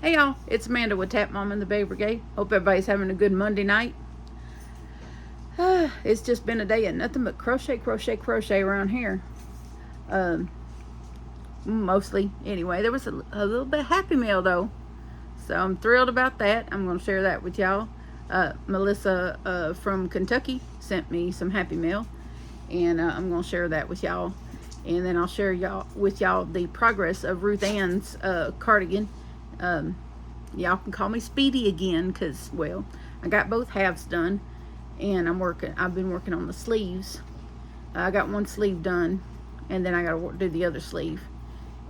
Hey y'all, it's Amanda with Tap Mom and the Baby Brigade. Hope everybody's having a good Monday night. It's just been a day of nothing but crochet around here. Mostly, anyway. There was a little bit of Happy Meal though, so I'm thrilled about that. I'm going to share that with y'all. Melissa from Kentucky sent me some Happy Meal, and I'm going to share that with y'all. And then I'll share with y'all the progress of Ruth Ann's cardigan. Y'all can call me Speedy again, because, well, I got both halves done, and I've been working on the sleeves. I got one sleeve done, and then I got to do the other sleeve.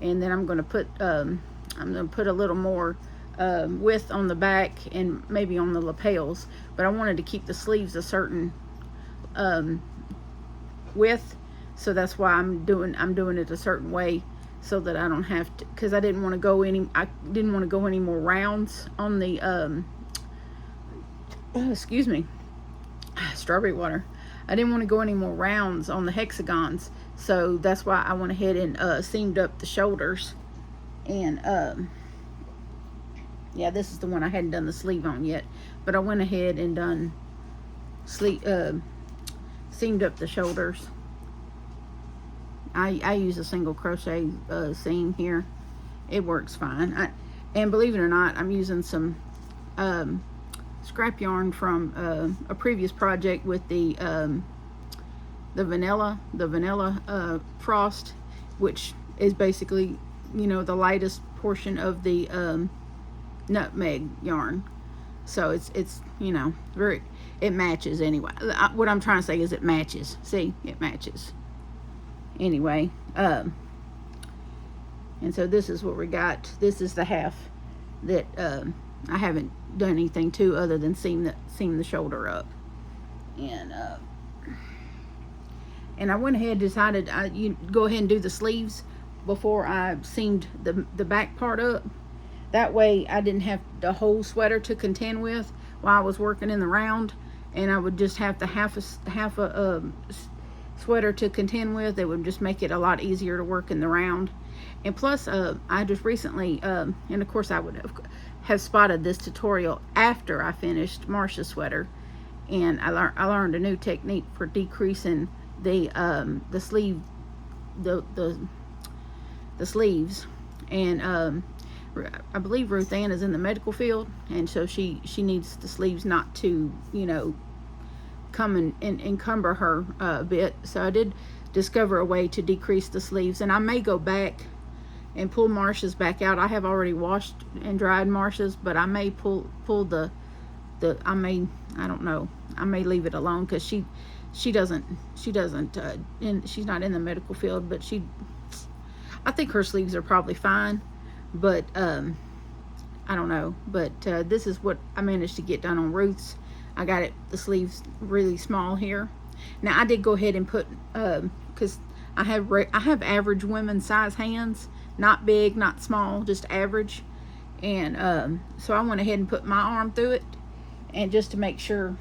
And then I'm going to put a little more width on the back and maybe on the lapels, but I wanted to keep the sleeves a certain width, so that's why I'm doing it a certain way, so that I don't have to, because I didn't want to go any more rounds on the excuse me, strawberry water. I didn't want to go any more rounds on the hexagons, so that's why I went ahead and seamed up the shoulders. And yeah, this is the one I hadn't done the sleeve on yet, but I went ahead and done seamed up the shoulders. I use a single crochet seam here. It works fine. And believe it or not, I'm using some scrap yarn from a previous project with the vanilla frost, which is basically, you know, the lightest portion of the nutmeg yarn. So it's you know, it matches anyway. What I'm trying to say is it matches. See, it matches. Anyway, and so this is what we got. This is the half that I haven't done anything to other than seam the shoulder up. And I went ahead and decided you go ahead and do the sleeves before I seamed the back part up. That way I didn't have the whole sweater to contend with while I was working in the round, and I would just have the half a sweater to contend with. It would just make it a lot easier to work in the round. And plus I just recently and of course I would have spotted this tutorial after I finished Marsha's sweater, and I learned a new technique for decreasing the sleeve the sleeves. And I believe Ruth Ann is in the medical field, and so she needs the sleeves not to, you know, come and encumber her a bit. So I did discover a way to decrease the sleeves, and I may go back and pull Marsha's back out. I have already washed and dried Marsha's, but I may pull the I don't know, I may leave it alone, because she doesn't and she's not in the medical field, but I think her sleeves are probably fine, but I don't know. But this is what I managed to get done on Ruth's. I got the sleeves really small here. Now I did go ahead and put because I have average women's size hands, not big, not small, just average. And so I went ahead and put my arm through it, and just to make sure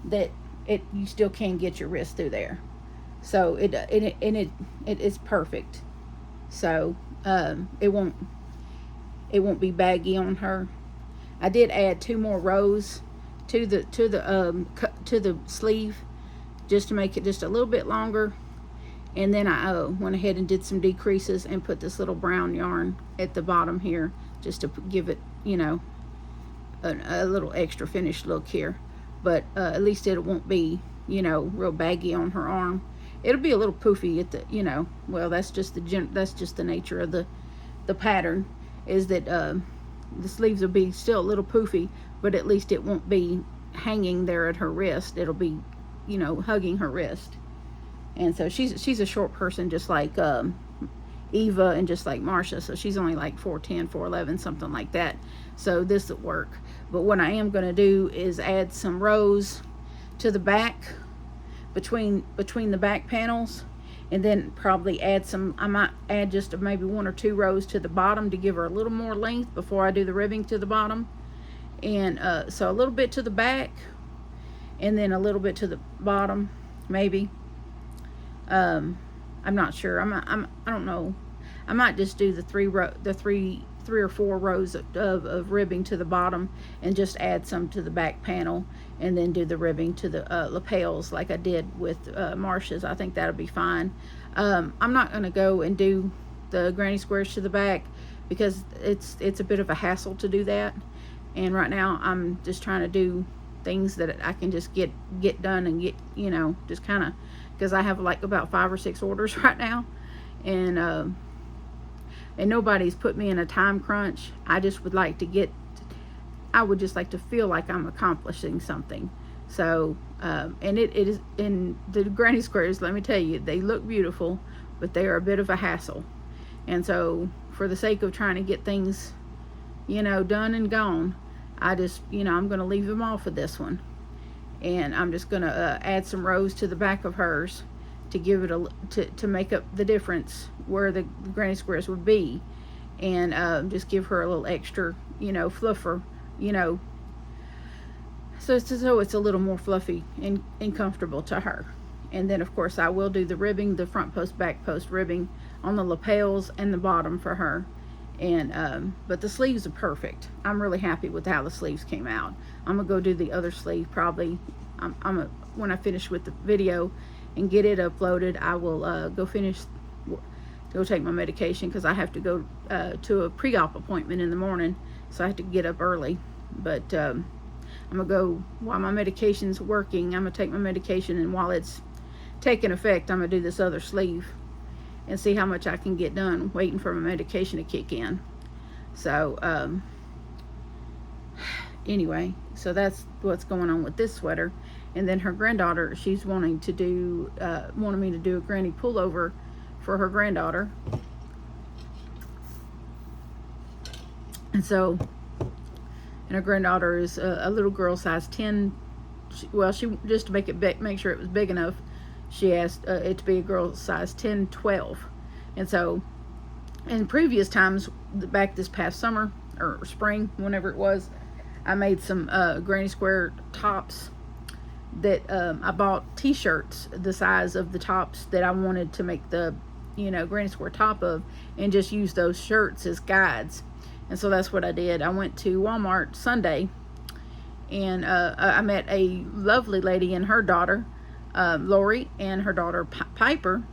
that you still can get your wrist through there. So it is perfect. So it won't be baggy on her. I did add 2 more rows to the sleeve, just to make it just a little bit longer. And then I went ahead and did some decreases and put this little brown yarn at the bottom here, just to give it, you know, a little extra finished look here. But at least it won't be, you know, real baggy on her arm. It'll be a little poofy at the, you know, well, that's just the nature of the pattern, is that the sleeves will be still a little poofy, but at least it won't be hanging there at her wrist. It'll be, you know, hugging her wrist. And so she's a short person, just like Eva and just like Marsha. So she's only like 4'10", 4'11", something like that. So this will work. But what I am going to do is add some rows to the back, between the back panels, and then probably add some, I might add just maybe 1 or 2 rows to the bottom to give her a little more length before I do the ribbing to the bottom. And so a little bit to the back, and then a little bit to the bottom, maybe. I'm not sure. I don't know. I might just do the three or four rows of ribbing to the bottom and just add some to the back panel, and then do the ribbing to the lapels like I did with Marsha's. I think that'll be fine. I'm not going to go and do the granny squares to the back because it's a bit of a hassle to do that, and right now I'm just trying to do things that I can just get done and get, you know, just kind of, because I have like about 5 or 6 orders right now, and nobody's put me in a time crunch. I just would like to I would just like to feel like I'm accomplishing something. So and it is, in the granny squares, let me tell you, they look beautiful, but they are a bit of a hassle. And so for the sake of trying to get things, you know, done and gone, I just, you know, I'm going to leave them off of this one, and I'm just going to add some rows to the back of hers to give it to make up the difference where the granny squares would be, and just give her a little extra, you know, fluffer, you know, so it's a little more fluffy and comfortable to her. And then of course I will do the ribbing, the front post back post ribbing on the lapels and the bottom for her. And but the sleeves are perfect. I'm really happy with how the sleeves came out. I'm gonna go do the other sleeve probably. When I finish with the video and get it uploaded, I will go take my medication, because I have to go to a pre-op appointment in the morning, so I have to get up early. But I'm gonna go while my medication's working. I'm gonna take my medication, and while it's taking effect, I'm gonna do this other sleeve and see how much I can get done waiting for my medication to kick in. So anyway, so that's what's going on with this sweater. And then her granddaughter, she's wanted me to do a granny pullover for her granddaughter. And so, and her granddaughter is a little girl, size 10. She just to make sure it was big enough, she asked it to be a girl size 10, 12. And so in previous times, back this past summer or spring, whenever it was, I made some granny square tops that I bought t-shirts the size of the tops that I wanted to make the, you know, granny square top of, and just use those shirts as guides. And so that's what I did. I went to Walmart Sunday, and I met a lovely lady and her daughter, Lori, and her daughter Piper.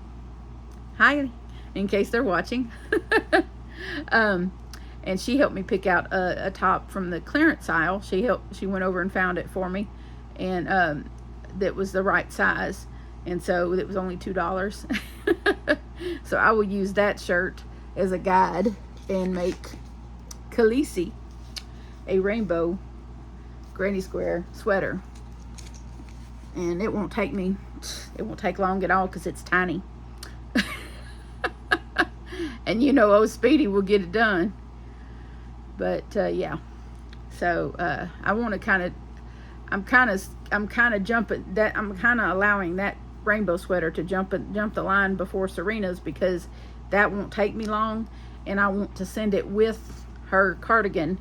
Hi, in case they're watching. And she helped me pick out a top from the clearance aisle. She went over and found it for me, and that was the right size, and so it was only $2. So I will use that shirt as a guide and make Khaleesi a rainbow granny square sweater. And it won't take long at all, because it's tiny. And you know, old Speedy will get it done. But yeah, so I want to I'm kind of jumping that, I'm kind of allowing that rainbow sweater to jump the line before Serena's, because that won't take me long, and I want to send it with her cardigan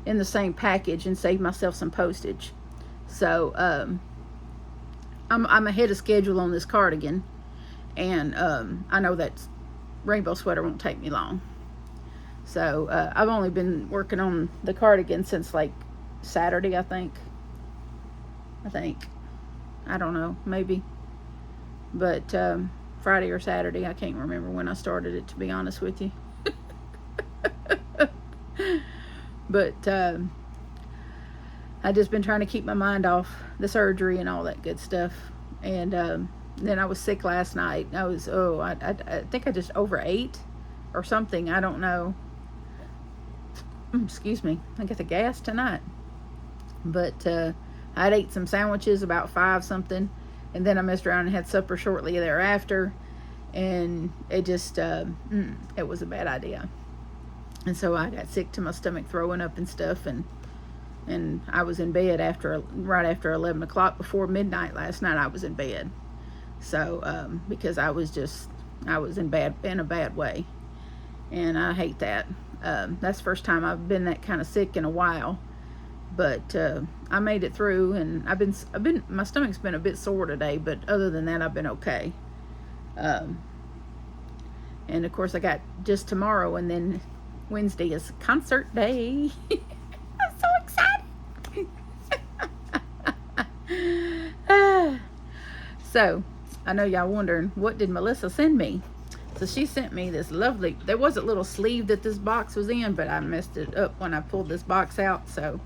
in the same package and save myself some postage. So I'm ahead of schedule on this cardigan, and I know that rainbow sweater won't take me long. So I've only been working on the cardigan since like Saturday, I think. I don't know, maybe. But Friday or Saturday, I can't remember when I started it, to be honest with you. But I just been trying to keep my mind off the surgery and all that good stuff. And then I was sick last night. I think I just overate or something. I don't know. Excuse me. I got the gas tonight. But I'd ate some sandwiches about 5 something, and then I messed around and had supper shortly thereafter, and it just it was a bad idea. And so I got sick to my stomach, throwing up and stuff, and I was in bed right after 11 o'clock, before midnight last night. I was in bed. So because I was in a bad way, and I hate that. That's the first time I've been that kind of sick in a while. But I made it through, and I've been my stomach's been a bit sore today, but other than that, I've been okay. And of course I got just tomorrow, and then Wednesday is concert day. I'm so excited. So I know y'all wondering, what did Melissa send me? So she sent me this lovely, there was a little sleeve that this box was in, but I messed it up when I pulled this box out. So,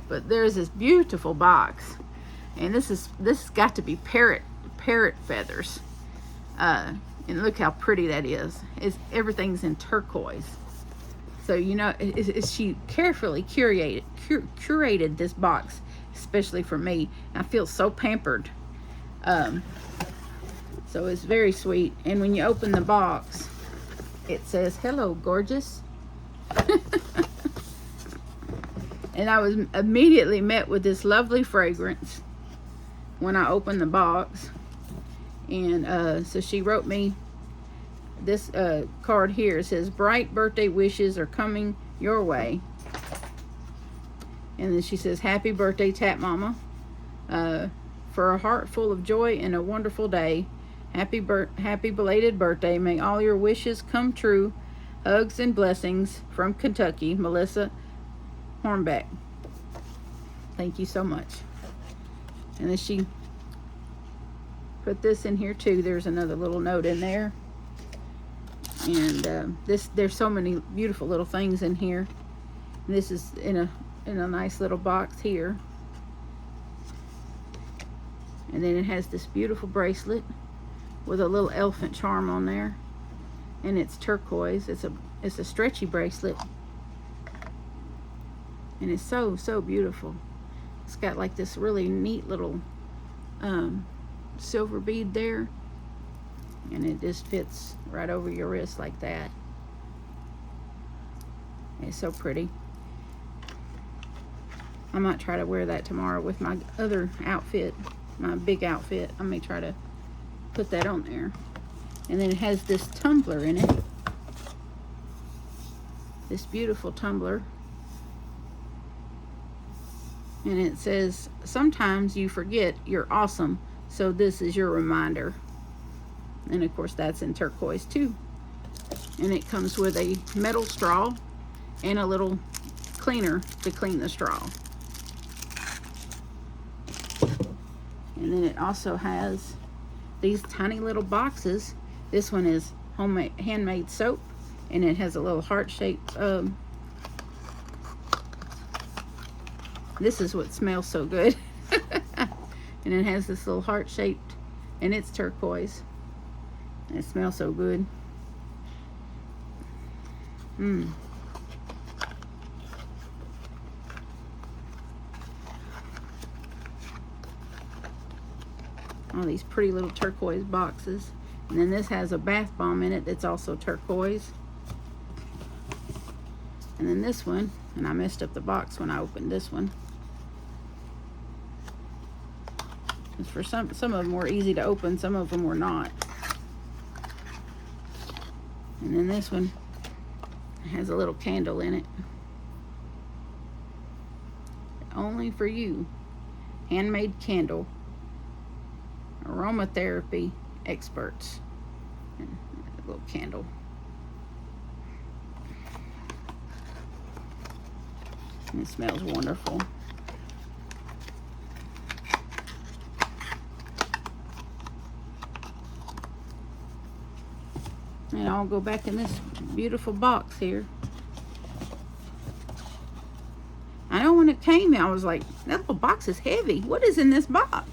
but there's this beautiful box, and this has got to be parrot feathers. And look how pretty that is. Everything's in turquoise. So you know, she carefully curated this box, especially for me. I feel so pampered. So it's very sweet. And when you open the box, it says, "Hello, gorgeous." And I was immediately met with this lovely fragrance when I opened the box. And so she wrote me this card here. It says, "Bright birthday wishes are coming your way." And then she says, "Happy birthday, Tap Mama. For a heart full of joy and a wonderful day. Happy belated birthday. May all your wishes come true. Hugs and blessings from Kentucky, Melissa Hornbeck." Thank you so much. And then she put this in here too. There's another little note in there. And there's so many beautiful little things in here. And this is in a nice little box here. And then it has this beautiful bracelet with a little elephant charm on there, and it's turquoise. It's a stretchy bracelet, and it's so beautiful. It's got like this really neat little silver bead there, and it just fits right over your wrist like that. It's so pretty. I might try to wear that tomorrow with my other outfit, my big outfit. I may try to put that on there. And then it has this tumbler in it, this beautiful tumbler, and it says, "Sometimes you forget you're awesome, so this is your reminder." And of course that's in turquoise too. And it comes with a metal straw and a little cleaner to clean the straw. And then it also has these tiny little boxes. This one is handmade soap, and it has a little heart-shaped this is what smells so good. And it has this little heart-shaped, and it's turquoise. And it smells so good. All these pretty little turquoise boxes. And then this has a bath bomb in it that's also turquoise. And then this one, and I messed up the box when I opened this one. It's for some of them were easy to open, some of them were not. And then this one has a little candle in it. Only for you. Handmade candle. Aromatherapy experts. And a little candle. And it smells wonderful. And I'll go back in this beautiful box here. I know when it came, I was like, that little box is heavy. What is in this box?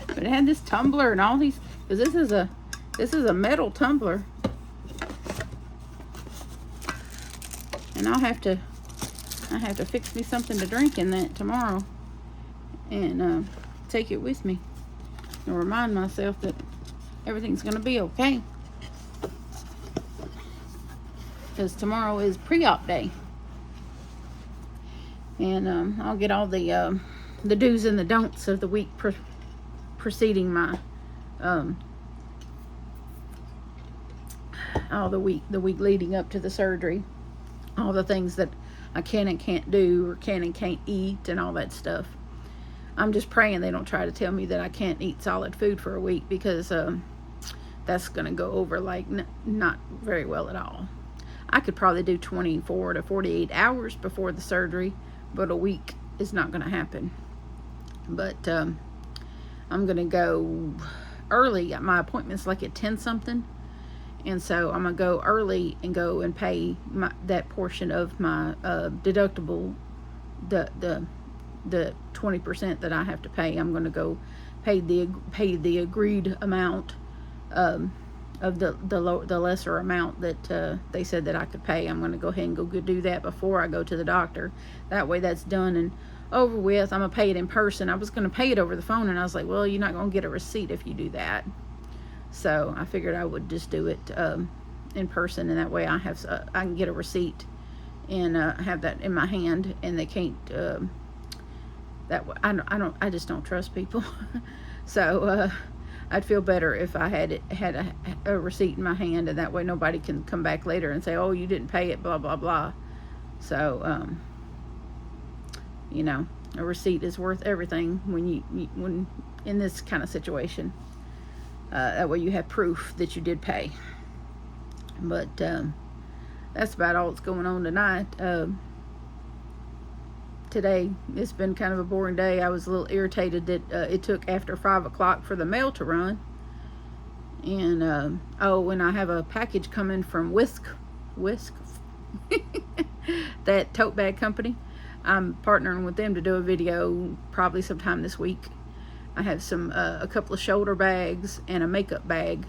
But it had this tumbler and all these, because this is a metal tumbler. And I have to fix me something to drink in that tomorrow, and take it with me and remind myself that everything's gonna be okay. Because tomorrow is pre-op day, and I'll get all the do's and the don'ts of the week preceding my all the week leading up to the surgery, all the things that I can and can't do, or can and can't eat, and all that stuff. I'm just praying they don't try to tell me that I can't eat solid food for a week, because that's going to go over like not very well at all. I could probably do 24 to 48 hours before the surgery, but a week is not going to happen. But I'm going to go early. My appointment's like at 10 something. And so I'm going to go early and go and pay that portion of my deductible, the 20% that I have to pay. I'm going to go pay the agreed amount of the lesser amount that they said that I could pay. I'm going to go ahead and go do that before I go to the doctor. That way that's done and over with. I'm going to pay it in person. I was going to pay it over the phone, and I was like, well, you're not going to get a receipt if you do that. So I figured I would just do it in person, and that way I can get a receipt and have that in my hand, and they can't. That way, I just don't trust people. So I'd feel better if I had a receipt in my hand, and that way nobody can come back later and say, oh, you didn't pay it, blah blah blah. So you know, a receipt is worth everything when in this kind of situation. That way you have proof that you did pay. But that's about all that's going on tonight. Today, it's been kind of a boring day. I was a little irritated that it took after 5 o'clock for the mail to run. And, and I have a package coming from Whisk, that tote bag company. I'm partnering with them to do a video probably sometime this week. I have a couple of shoulder bags and a makeup bag,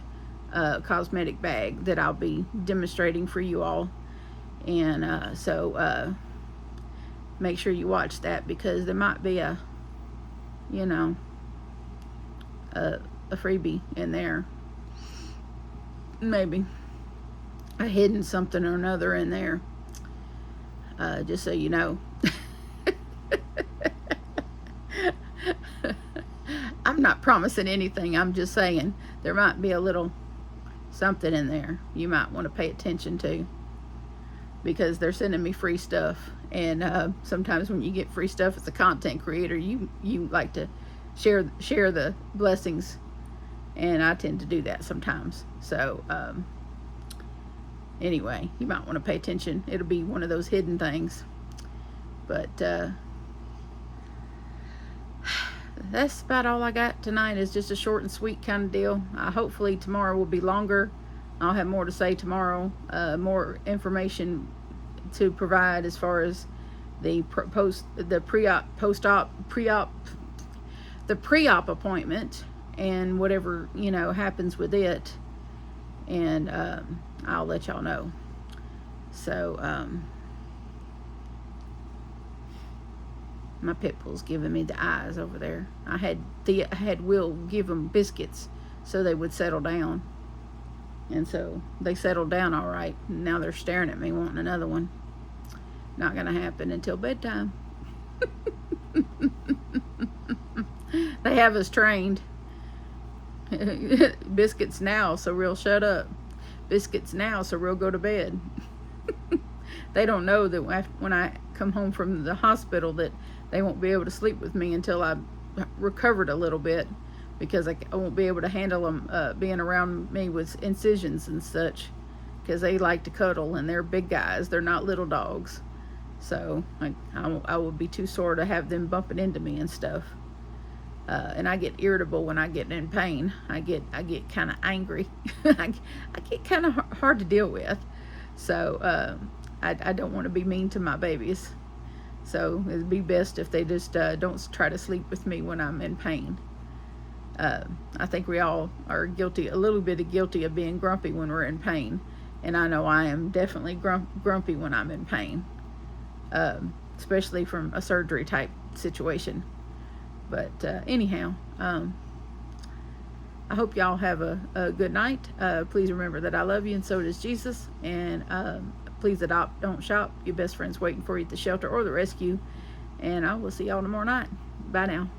cosmetic bag that I'll be demonstrating for you all. And so make sure you watch that, because there might be a freebie in there. Maybe a hidden something or another in there. Just so you know. I'm not promising anything. I'm just saying there might be a little something in there you might want to pay attention to, because they're sending me free stuff. And sometimes when you get free stuff as a content creator, you like to share the blessings, and I tend to do that sometimes. So anyway, you might want to pay attention. It'll be one of those hidden things. But that's about all I got tonight. Is just a short and sweet kind of deal. Hopefully tomorrow will be longer. I'll have more to say tomorrow, more information to provide as far as the pre-op appointment and whatever happens with it, and I'll let y'all know. So my pit bull's giving me the eyes over there. I had Will give them biscuits so they would settle down, and so they settled down all right. Now they're staring at me wanting another one. Not gonna happen until bedtime. They have us trained. Biscuits now, so real shut up. Biscuits now, so real go to bed. They don't know that when I come home from the hospital that they won't be able to sleep with me until I've recovered a little bit, because I won't be able to handle them being around me with incisions and such, because they like to cuddle, and they're big guys. They're not little dogs. So I would be too sore to have them bumping into me and stuff. And I get irritable when I get in pain. I get kind of angry. I get kind of hard to deal with. So I don't want to be mean to my babies. So it'd be best if they just don't try to sleep with me when I'm in pain. I think we all are a little bit guilty of being grumpy when we're in pain. And I know I am definitely grumpy when I'm in pain. Especially from a surgery type situation. But anyhow, I hope y'all have a good night. Please remember that I love you, and so does Jesus. And please adopt, don't shop. Your best friend's waiting for you at the shelter or the rescue. And I will see y'all tomorrow night. Bye now.